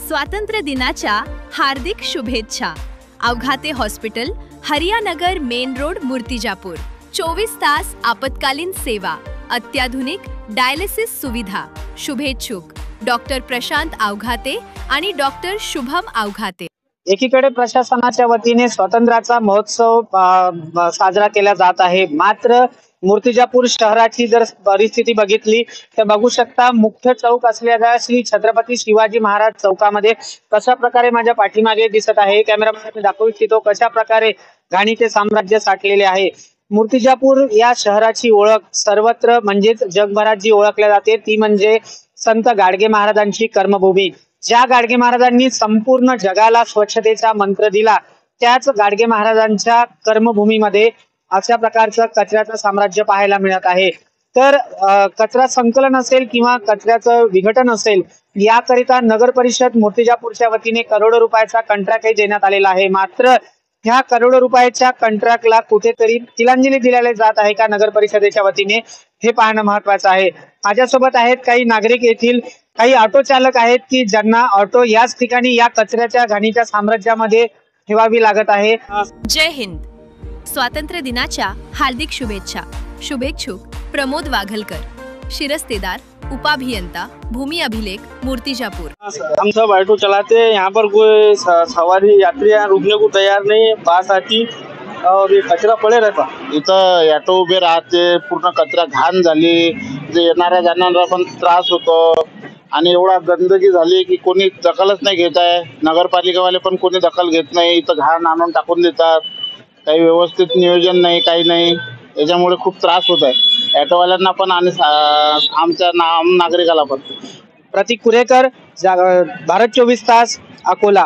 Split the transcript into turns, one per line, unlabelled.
स्वातंत्र्य दिनाच्या हार्दिक शुभेच्छा। अवघाते हॉस्पिटल, हरियानगर मेन रोड, मूर्तिजापूर। 24 तास आपत्कालीन सेवा, अत्याधुनिक डायलिसिस सुविधा। शुभेच्छुक डॉक्टर प्रशांत अवघाते आणि डॉक्टर शुभम अवघाते।
एकीकडे प्रशासनाच्या वतीने स्वातंत्र्याचा महोत्सव साजरा केला जात आहे, मात्र मूर्तिजापूर शहराची जर परिस्थिती बघितली तर बघू शकता मुख्य चौक असलेल्या श्री छत्रपती शिवाजी महाराज चौकामध्ये कशा प्रकारे माझ्या पाठीमागे दिसत आहे, कॅमेरामॅन दाखवू इच्छितो कशा प्रकारे घाणीचे साम्राज्य साठलेले आहे। मूर्तिजापूर या शहराची ओळख सर्वत्र म्हणजेच जगभरात जी ओळखल्या जाते ती म्हणजे संत गाडगे महाराजांची कर्मभूमी। ज्या गाडगे महाराजांनी संपूर्ण जगाला स्वच्छतेचा मंत्र दिला, त्याच गाडगे महाराजांच्या कर्मभूमीमध्ये अशा प्रकारचं कचऱ्याचं साम्राज्य पाहायला मिळत आहे। तर कचरा संकलन असेल किंवा कचऱ्याचं विघटन असेल, याकरिता नगर परिषद मूर्तिजापूरच्या वतीने करोडो रुपयाचा कॉन्ट्रॅक्ट देण्यात आलेला आहे, मात्र ह्या करोडो रुपयाच्या कॉन्ट्रॅक्टला कुठेतरी तिलांजली दिलेली जात आहे का नगर परिषदेच्या वतीने, हे पाहणं महत्वाचं आहे। माझ्यासोबत आहेत काही नागरिक, येथील काही ऑटो चालक आहेत की ज्यांना ऑटो याच ठिकाणी या कचऱ्याच्या घाणीच्या साम्राज्यामध्ये ठेवावी लागत आहे।
जय हिंद। स्वातंत्र्य दिनाच्या हार्दिक शुभेच्छा। शुभेच्छुक प्रमोद वाघलकर, शिरस्तेदार, उपाभियंता, भूमि अभिलेख, मूर्तिजापुर।
हम सब ऑटो चलाते हैं, यहाँ पर कोई सवारी यात्री यहाँ रुकने को तैयार नहीं, पास आती और ये कचरा पड़े रहता।
इथं ऑटो उभे राहते, पूर्ण कचरा घाण झाली, जे येणाऱ्या जाणाऱ्या पण त्रास होतो आणि एवढा गंदगी झाली की कोणी दखलच नाही घेत आहे। नगरपालिकावाले पण कोणी दखल घेत नाही, इथं घाण आणून टाकून देतात, काही व्यवस्थित नियोजन नाही, काही नाही, याच्यामुळे खूप त्रास होत आहे ऑटोवाल्यांना पण आणि आमच्या नागरिकाला पण।
प्रतीक कुरेकर, भारत 24 तास, अकोला।